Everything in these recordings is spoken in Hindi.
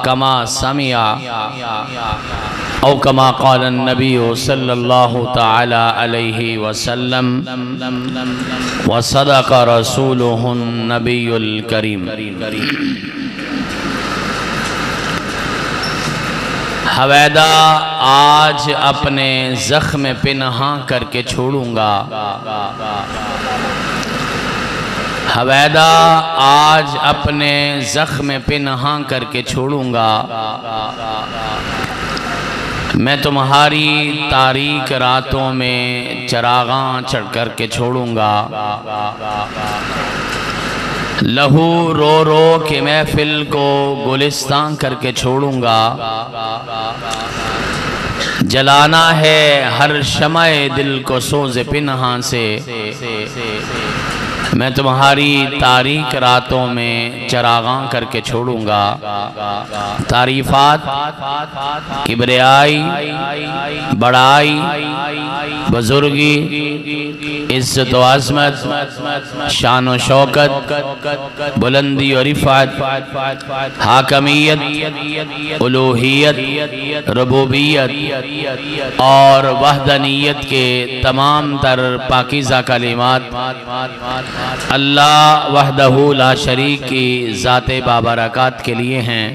कमा समिया औ कमा क़ाल नबी सल्लल्लाहु तआला अलैहि वसल्लम व सदक़ रसूलुहुन नबियुल करीम। हवैदा आज अपने ज़ख्म पिन्हा करके छोड़ूंगा। हवैदा आज अपने ज़ख्म पिन्हा करके छोड़ूंगा। मैं तुम्हारी तारीक रातों में चरागां चढ़ करके छोड़ूंगा। लहू रो रो के महफिल को गुलिस्तान करके छोड़ूंगा। जलाना है हर शमए दिल को सोज़े पिन्हा से। मैं तुम्हारी तारीक रातों में चरागां करके छोड़ूंगा। तारीफात, किबरियाई, बड़ाई, बुजुर्गी, इज्जत व अज़मत, शान व शौकत, बुलंदी और रिफ़ात, हाकमियत, उलूहियत, रुबूबियत और वहदनीयत के तमाम तर पाकीज़ा कलिमात अल्लाह वहदहू ला शरीक की ज़ाते बाबरकात के लिए हैं,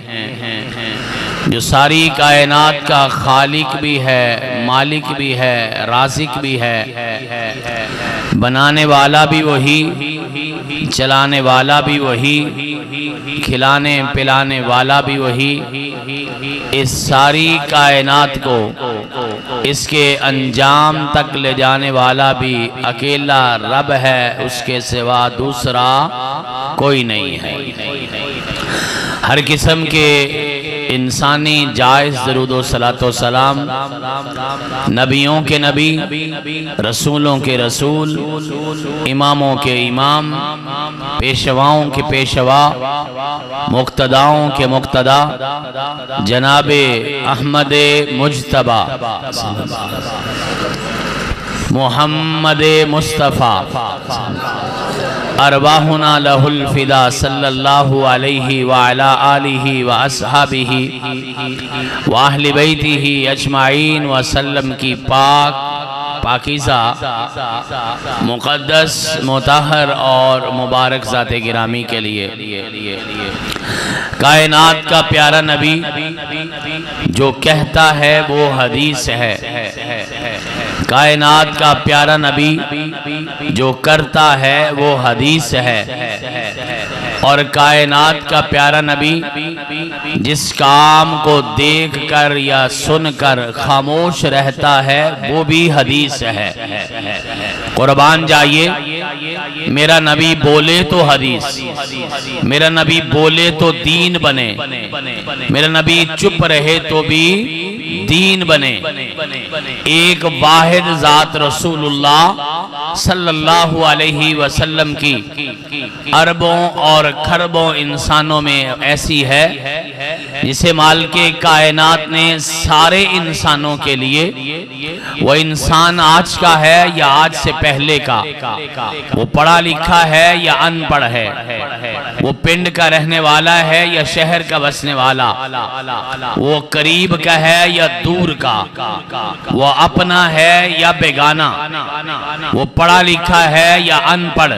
जो सारी कायनात का खालिक भी है, मालिक भी है, राज़िक भी है। बनाने वाला भी वही, चलाने वाला भी वही, खिलाने पिलाने वाला भी वही। इस सारी कायनात को इसके अंजाम तक ले जाने वाला भी अकेला रब है, उसके सिवा दूसरा कोई नहीं है। हर किस्म के इंसानी जायज़ दरूद व सलातो सलाम नबियों के नबी, रसूलों के रसूल, इमामों के इमाम, पेशवाओं के पेशवा, मुक्तदाओं के मुक्तदा, जनाबे अहमद मुज्तबा मुहम्मद मुस्तफ़ा अरवाहुना लहुल फिदा सल्लल्लाहु अलैहि व अला आलिहि व अस्हाबिहि व अहले बैतिहि अजमाइन व सल्लम की पाकीज़ा मुक़द्दस मुतहर और मुबारक ज़ाते गिरामी के लिए कायनात का प्यारा नबी जो कहता है वो हदीस है। कायनात का प्यारा नबी जो करता है वो हदीस है। और कायनात का प्यारा नबी जिस काम को देखकर या सुनकर खामोश रहता है वो भी हदीस है। कुर्बान जाइए, मेरा नबी बोले तो हदीस, मेरा नबी बोले तो दीन बने, मेरा नबी चुप रहे तो भी दीन बने। एक वाहिद ज़ात रसूलुल्लाह सल्लल्लाहु अलैहि वसल्लम की अरबों और खरबों इंसानों में ऐसी है जिसे मालिके कायनात ने सारे इंसानों के लिए, वो इंसान आज का है या आज से पहले का, वो पढ़ा लिखा है या अनपढ़ है, वो पिंड का रहने वाला है या शहर का बसने वाला, वो करीब का है या दूर का, वो अपना है या बेगाना, वो पढ़ा लिखा है या अनपढ़,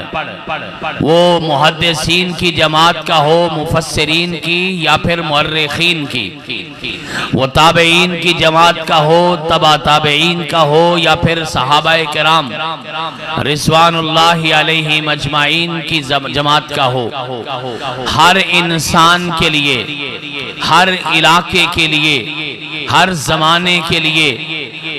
वो मुहद्दिसीन की जमात का हो, मुफस्सिरीन की या फिर मुअर्रिखीन की, वो ताबईन की जमात का हो, तबा ताबईन का हो या फिर सहाबाए किराम रिज़वानुल्लाहि अलैहिम अजमाइन की जमात का हो। हर इंसान के लिए, हर इलाके के लिए, हर जमाने के लिए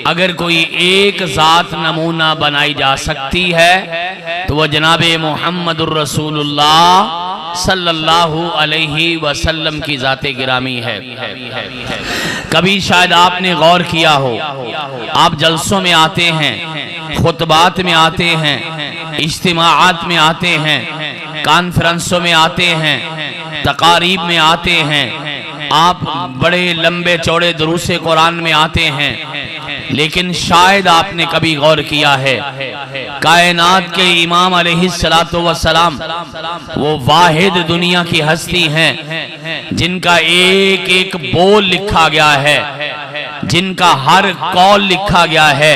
अगर कोई एक ज़ात नमूना बनाई जा सकती है तो वह जनाबे मुहम्मदुर रसूलुल्लाह सल्लल्लाहु अलैहि वसल्लम की ज़ाते गिरामी है। कभी शायद आपने गौर किया हो, आप जलसों में आते हैं, खुतबात में आते हैं, इज्तिमाआत में आते हैं, कॉन्फ्रेंसों में आते हैं, तकारीब में आते हैं, आप बड़े लंबे चौड़े दुरूसे कुरान में आते हैं, लेकिन शायद आपने कभी गौर किया है, कायनात के इमाम अलैहिस्सलातु वस्सलाम वो वाहिद दुनिया की हस्ती हैं जिनका एक एक बोल लिखा गया है, जिनका हर कौल लिखा गया है,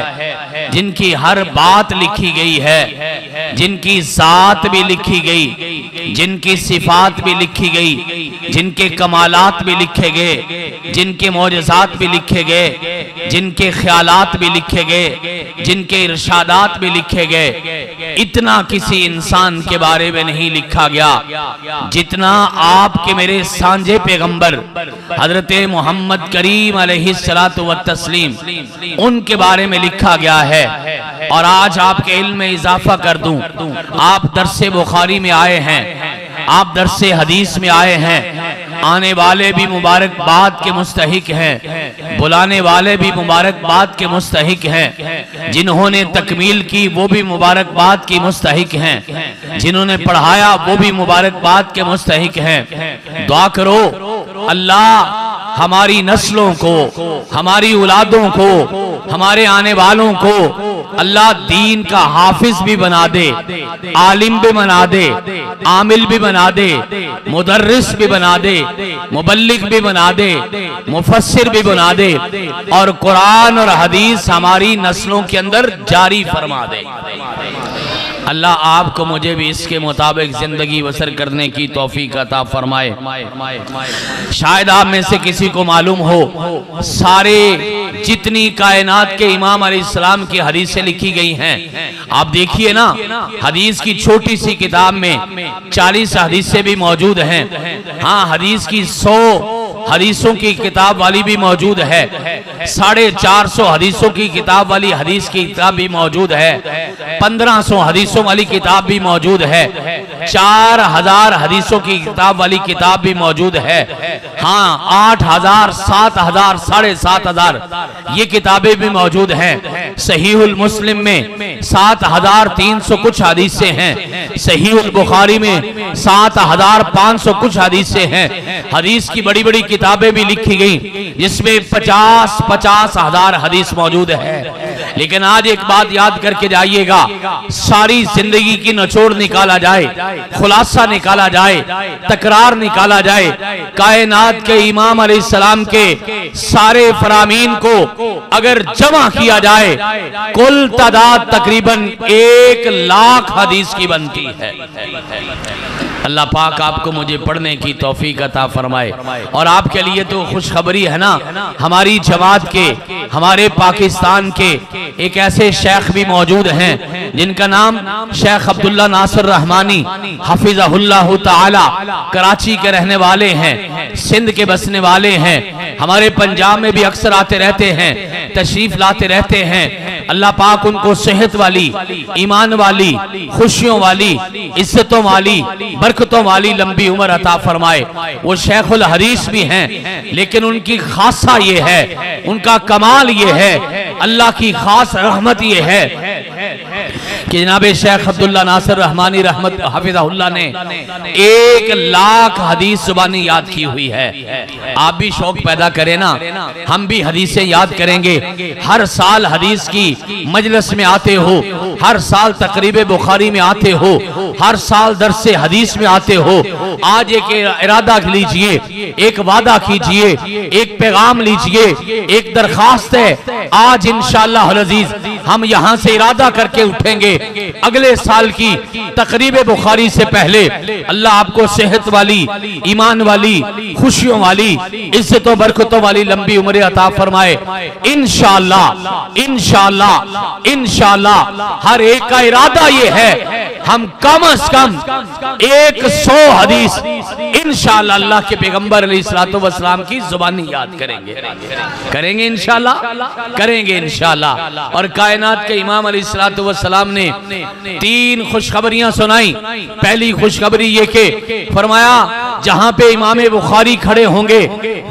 जिनकी हर बात लिखी गई है, जिनकी जात भी लिखी गई, जिनकी सिफात भी लिखी गई, जिनके कमालात भी लिखे गए, जिनके मौजज़ात भी लिखे गए, जिनके ख्यालात भी लिखे गए, जिनके इरशादात भी लिखे गए। इतना किसी इंसान के बारे में नहीं लिखा गया जितना आपके मेरे सांझे पैगंबर हजरत मोहम्मद करीम अलैहिस्सलातु व तस्लीम उनके बारे में लिखा गया है। और आज आपके इल्म में इजाफा कर दूं, आप दर्से बुखारी में आए हैं, आप दर्से हदीस में आए हैं, आने वाले भी मुबारकबाद के मुस्तहिक हैं, बुलाने वाले भी मुबारकबाद के मुस्तहिक हैं, जिन्होंने तकमील की वो भी मुबारकबाद की मुस्तहिक हैं, जिन्होंने पढ़ाया वो भी मुबारकबाद के मुस्तहिक हैं। दुआ करो अल्लाह हमारी नस्लों को, हमारी औलादों को, हमारे आने वालों को अल्लाह दीन का हाफिज भी बना दे, आलिम भी बना दे, आमिल भी बना दे, मुदर्रिस भी बना दे, मुबल्लिग भी बना दे, मुफस्सिर भी बना दे, और कुरान और हदीस हमारी नस्लों के अंदर जारी फरमा दे। अल्लाह आपको मुझे भी इसके मुताबिक जिंदगी बसर करने की तौफीक अता फरमाए। शायद आप में से किसी को मालूम हो, सारे जितनी कायनात के इमाम अलैहिस्सलाम की हदीसें लिखी गई हैं, आप देखिए ना, हदीस की छोटी सी किताब में 40 हदीसें भी मौजूद हैं। हाँ, हदीस की 100 हदीसों की किताब वाली भी मौजूद है, 450 हदीसों की किताब वाली हदीस की किताब भी मौजूद है, 1500 हदीसों वाली किताब भी मौजूद है, 4000 हदीसों की किताब वाली किताब भी मौजूद है। हाँ, 8000, 7000, 7500 ये किताबें भी मौजूद हैं। सहीहुल मुस्लिम में 7300 कुछ हदीसें हैं, सहीहुल बुखारी में 7500 कुछ हदीसें हैं। हदीस की बड़ी बड़ी किताबें भी लिखी गई जिसमें 50 हजार हदीस मौजूद है। लेकिन आज एक बात याद करके जाइएगा, सारी जिंदगी की निचोड़ निकाला जाए, खुलासा निकाला जाए, तकरार निकाला जाए, कायनात के इमाम अलैहिस्सलाम के सारे फरामीन को अगर जमा किया जाए, कुल तादाद तकरीबन 1 लाख हदीस की बनती है। अल्लाह पाक आपको मुझे पढ़ने की तौफीक अता फरमाए। और आपके लिए तो खुशखबरी है ना, हमारी जमात के, हमारे पाकिस्तान के एक ऐसे शेख भी मौजूद हैं जिनका नाम शेख अब्दुल्ला नासिर रहमानी हफिज़हुल्लाह ताला, कराची के रहने वाले हैं, सिंध के बसने वाले हैं, हमारे पंजाब में भी अक्सर आते रहते हैं, तशरीफ लाते रहते हैं। अल्लाह पाक उनको सेहत वाली, ईमान वाली, खुशियों वाली, इज्जतों वाली, बरकतों वाली लंबी उम्र अता फरमाए। वो शेखुल हदीस भी हैं, लेकिन उनकी खासा ये है, उनका कमाल ये है, अल्लाह की खास रहमत ये है कि जनाब शेख अब्दुल्ला नासिर रहमानी रहमत हफिज़हुल्लाह ने 1 लाख हदीस जुबानी याद की हुई है। आप भी शौक पैदा करें ना, हम भी हदीसें याद करेंगे। हर साल हदीस की मजलिस में आते हो, हर साल तकरीब बुखारी में आते हो, हर साल दर्से हदीस में आते हो। आज एक इरादा लीजिए, एक वादा कीजिए, एक पैगाम लीजिए, एक दरखास्त है। आज इंशाअल्लाह अज़ीज हम यहाँ से इरादा करके उठेंगे, अगले साल की तकरीब बुखारी से पहले अल्लाह आपको सेहत वाली, ईमान वाली, खुशियों वाली, इज्जतों बरकतों वाली लंबी उम्र अता फरमाए। इंशाअल्लाह इंशाअल्लाह इंशाअल्लाह हर एक का इरादा ये है, हम कम से कम 100 हदीस इंशाअल्लाह अल्लाह के पैगंबर अलैहिस्सलातु वस्सलाम की जुबानी याद करेंगे, करेंगे इंशाअल्लाह, करेंगे इंशाअल्लाह। और कायनात के इमाम अलैहिस्सलातु वस्सलाम ने 3 खुशखबरियां सुनाई। पहली खुशखबरी ये कि फरमाया जहां पे इमाम बुखारी खड़े होंगे,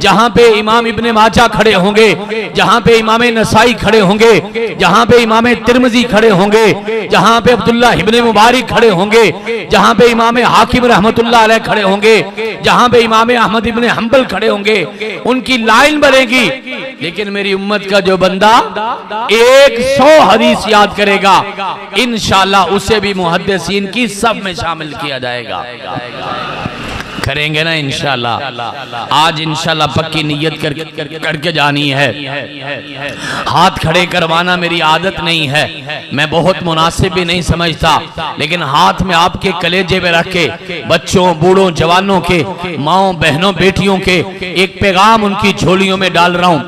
जहां पे इमाम इब्ने माजा खड़े होंगे, जहां पे इमाम नसाई खड़े होंगे, जहां पे इमाम तिरमिजी खड़े होंगे, जहां पे अब्दुल्लाह इब्ने मुबारक खड़े होंगे, जहां पे इमाम हाकिम रहमतुल्लाह अलैह खड़े होंगे, जहां पे इमाम अहमद इब्ने हंबल खड़े होंगे, उनकी लाइन बनेगी। लेकिन मेरी उम्मत का जो बंदा 100 हदीस याद करेगा, इंशाअल्लाह उसे भी मुहद्दिसीन की सब में शामिल किया जाएगा। करेंगे ना इंशाअल्लाह। आज इंशाअल्लाह पक्की नियत करके जानी है। हाथ खड़े करवाना मेरी आदत नहीं है, मैं बहुत मुनासिब भी नहीं समझता, लेकिन हाथ में आपके कलेजे में रख के बच्चों, बूढ़ों, जवानों के, माओ, बहनों, बेटियों के एक पैगाम उनकी झोलियों में डाल रहा हूं।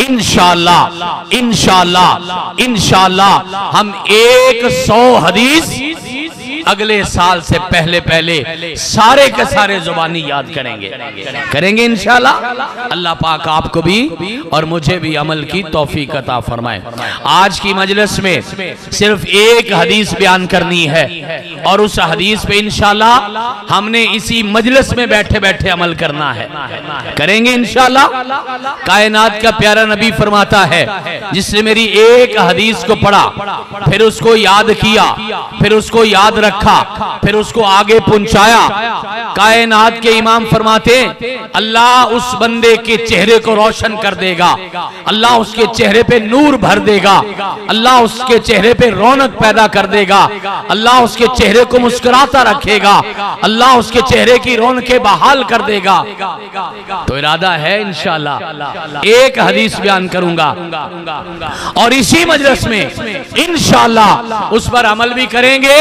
इंशाअल्लाह इंशाअल्लाह इंशाअल्लाह हम 100 हदीस अगले साल से पहले सारे के सारे जुबानी याद करेंगे इंशाअल्लाह। अल्लाह पाक आपको भी और मुझे भी अमल की तौफीक अता फरमाए। आज की मजलिस में सिर्फ एक हदीस बयान करनी है और उस हदीस पे इंशाअल्लाह हमने इसी मजलिस में बैठे बैठे अमल करना है। करेंगे इंशाअल्लाह। कायनात का प्यारा नबी फरमाता है, जिसने मेरी एक हदीस को पढ़ा, फिर उसको याद किया, फिर उसको याद रखा, फिर उसको आगे पहुंचाया, कायनात के इमाम फरमाते अल्लाह उस बंदे के चेहरे को रोशन कर देगा, अल्लाह उसके चेहरे पे नूर भर देगा, अल्लाह उसके चेहरे पे रौनक पैदा कर देगा, अल्लाह उसके चेहरे को मुस्कुराता रखेगा, अल्लाह उसके चेहरे की रौनकें बहाल कर देगा। तो इरादा है इंशाअल्लाह एक हदीस बयान करूंगा और इसी मजलिस में इंशाअल्लाह उस पर अमल भी करेंगे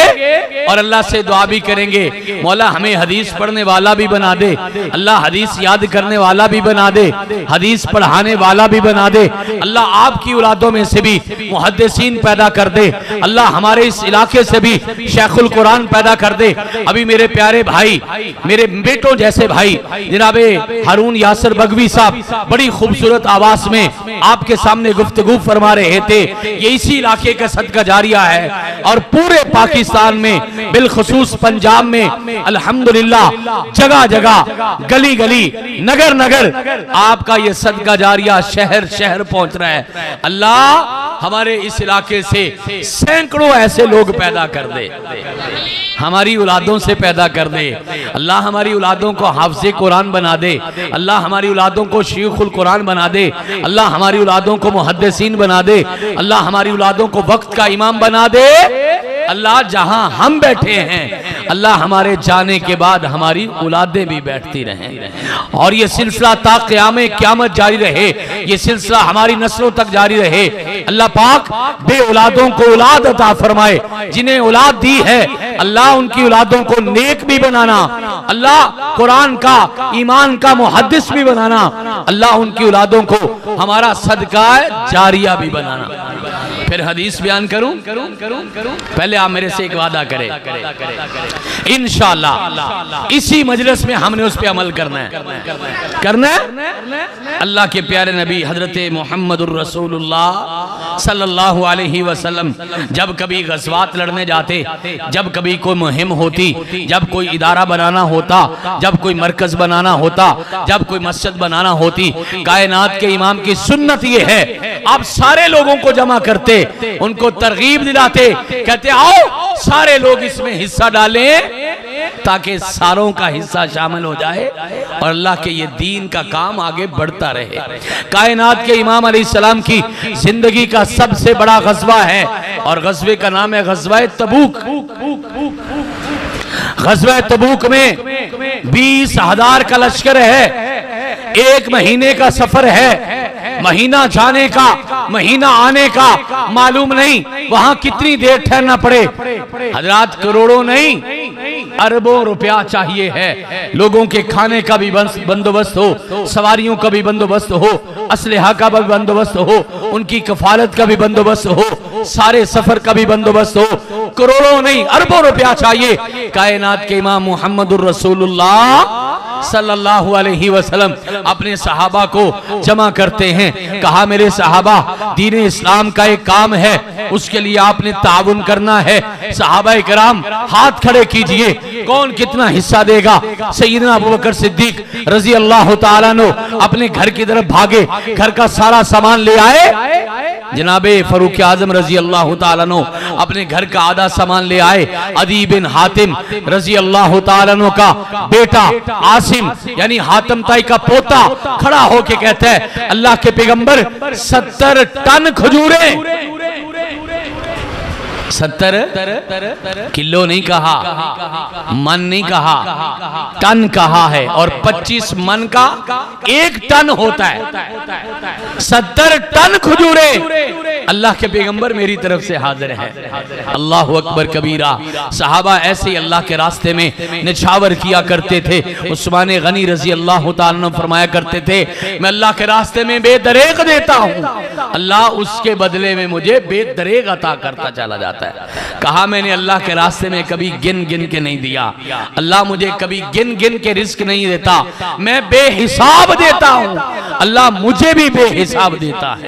और अल्लाह से दुआ भी करेंगे, मौला हमें हदीस पढ़ने वाला भी बना दे, अल्लाह हदीस याद करने वाला भी बना दे, हदीस पढ़ाने वाला भी बना दे, अल्लाह आपकी औलादों में से भी मुहद्दिसीन पैदा कर दे, अल्लाह हमारे इस इलाके से भी शेखुल कुरान पैदा कर दे। अभी मेरे प्यारे भाई, मेरे बेटों जैसे भाई जनाबे हारून यासर बगवी साहब बड़ी खूबसूरत आवाज में आपके सामने गुफ्तगू फरमा रहे थे। ये इसी इलाके का सदका जारिया है और पूरे पाकिस्तान में, बिलखुसूस पंजाब में अल्हम्दुलिल्लाह जगह जगह, गली गली, नगर नगर आपका ये सदका जारिया शहर शहर पहुंच रहा है। अल्लाह हमारे इस इलाके से सैकड़ों ऐसे लोग पैदा कर दे, हमारी औलादों से पैदा कर दे। अल्लाह हमारी औलादों को हाफिज़े कुरान बना दे, अल्लाह हमारी औलादों को शेखुल कुरान बना दे, अल्लाह हमारी औलादों को मुहद्दिसीन बना दे, अल्लाह हमारी औलादों को वक्त का इमाम बना दे। अल्लाह जहां हम बैठे हैं, अल्लाह हमारे जाने के बाद हमारी औलादें भी बैठती रहें और ये सिलसिला ता क़यामे क़यामत जारी रहे, ये सिलसिला हमारी नस्लों तक जारी रहे। अल्लाह पाक बे औलादों को औलाद अता फरमाए, जिन्हें औलाद दी है अल्लाह उनकी औलादों को नेक भी बनाना, अल्लाह कुरान का, ईमान का मुहद्दिस भी बनाना, अल्लाह उनकी औलादों को हमारा सदका जारिया भी बनाना। फिर हदीस बयान करूं, पहले आप मेरे से एक वादा करें, इंशाअल्लाह इसी मजलिस में हमने उस पे अमल करना है। अल्लाह के प्यारे नबी हजरत मोहम्मदुर रसूलुल्लाह सल्लल्लाहु अलैहि वसल्लम जब कभी गज़वात लड़ने जाते, जब कभी कोई मुहिम होती, जब कोई इदारा बनाना होता, जब कोई मरकज बनाना होता, जब कोई मस्जिद बनाना होती, कायनात के इमाम की सुन्नत ये है, आप सारे लोगों को जमा करते, उनको तरगीब दिलाते, कहते आओ सारे लोग इसमें हिस्सा डालें ताकि सारों का हिस्सा शामिल हो जाए और अल्लाह के ये दीन का काम आगे बढ़ता रहे। कायनात के इमाम अलैहिस्सलाम की जिंदगी का सबसे बड़ा गज़वा है और गज़वे का नाम है गज़वा तबूक। गज़वा तबूक में 20,000 का लश्कर है, 1 महीने का सफर है, महीना जाने का, महीना आने का मालूम नहीं, वहां कितनी देर ठहरना पड़े। हजरात करोड़ों नहीं, अरबों रुपया चाहिए है, लोगों के खाने का भी बंदोबस्त हो, सवारियों का भी बंदोबस्त हो, असलहा का भी बंदोबस्त हो, उनकी कफालत का भी बंदोबस्त हो, सारे सफर का भी बंदोबस्त हो, करोड़ों नहीं अरबों रुपया चाहिए। कायनात के इमाम मुहम्मदुर रसूलुल्लाह सल्लल्लाहु अलैहि वसल्लम अपने सहाबा को जमा करते हैं। कहा मेरे सहाबा, दीन इस्लाम का एक काम है, उसके लिए आपने ताउन करना है। सहाबा इकराम हाथ खड़े कीजिए, कौन कितना हिस्सा देगा। सैयदना अबू बकर सिद्दीक रजी अल्लाह तआला अन्हु अपने घर की तरफ भागे, घर का सारा सामान ले आए। जनाबे फरूक आजम रजी अल्लाह तआला अन्हु अपने घर का आधा सामान ले आए। अदी बिन हातिम रजी अल्लाह तआला अन्हु का बेटा आसिम यानी हातिम ताई का पोता खड़ा होके कहता है, अल्लाह के पैगंबर 70 टन खजूरें, 70 किलो नहीं कहा, मन नहीं कहा, टन कहा है। और 25 मन का 1 टन होता है। 70 टन खजूरे अल्लाह के पैगंबर मेरी तरफ से हाजिर है। अल्लाह अकबर कबीरा। सहाबा ऐसे ही अल्लाह के रास्ते में निछावर किया करते थे। उस्मान गनी रजी अल्लाह तआला अन्हु फरमाया करते थे, मैं अल्लाह के रास्ते में बेदरेग देता हूँ, अल्लाह उसके बदले में मुझे बेदरेग अता करता चला जाता है। कहा मैंने अल्लाह के रास्ते में कभी गिन गिन के नहीं दिया, अल्लाह मुझे कभी गिन गिन के रिस्क नहीं देता, मैं बेहिसाब देता हूँ, अल्लाह मुझे भी बेहिसाब देता है।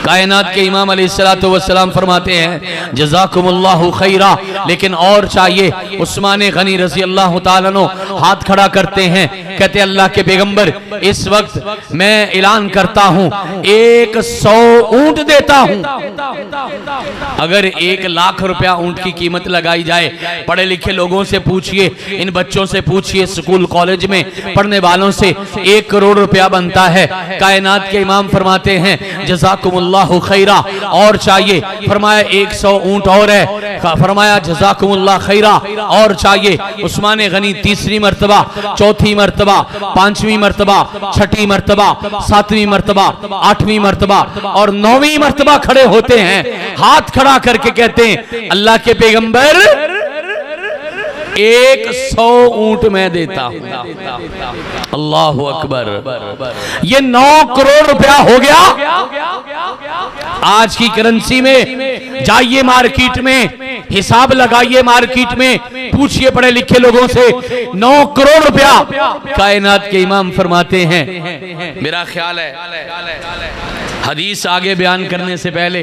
कायनात के इमाम अलैहिस्सलातु वस्सलाम फरमाते हैं, जज़ाकुमुल्लाहु खैरा। लेकिन और चाहिए। उस्मान गनी रजी अल्लाह तआला अन्हु हाथ खड़ा करते हैं, कहते अल्लाह के पैगंबर, इस वक्त मैं ऐलान करता हूँ 100 ऊंट देता हूँ। अगर 1 लाख रुपया ऊंट की कीमत लगाई जाए, पढ़े लिखे लोगों से पूछिए, इन बच्चों से पूछिए, स्कूल कॉलेज में पढ़ने वालों से, 1 करोड़ रुपया बनता है। कायनात के इमाम फरमाते हैं, जज़ाकुमुल्लाहु खैरा। और चाहिए। फरमाया 100 ऊंट और है। फरमाया जज़ाकुमुल्लाह खैरा। और चाहिए। उस्मान गनी तीसरी मर्तबा, चौथी मर्तबा, 5वीं मर्तबा, 6ठी मर्तबा, 7वीं मर्तबा, 8वीं मर्तबा और 9वीं मर्तबा खड़े होते हैं, हाथ खड़ा करके कहते हैं, अल्लाह के पैगंबर 100 ऊंट मैं देता हूं। अल्लाह अकबर। ये 9 करोड़ रुपया हो गया आज की करेंसी में। जाइए मार्केट में, हिसाब लगाइए, मार्केट में पूछिए पढ़े लिखे लोगों से, 9 करोड़ रुपया। कायनात के इमाम फरमाते हैं, मेरा ख्याल है हदीस आगे बयान करने से पहले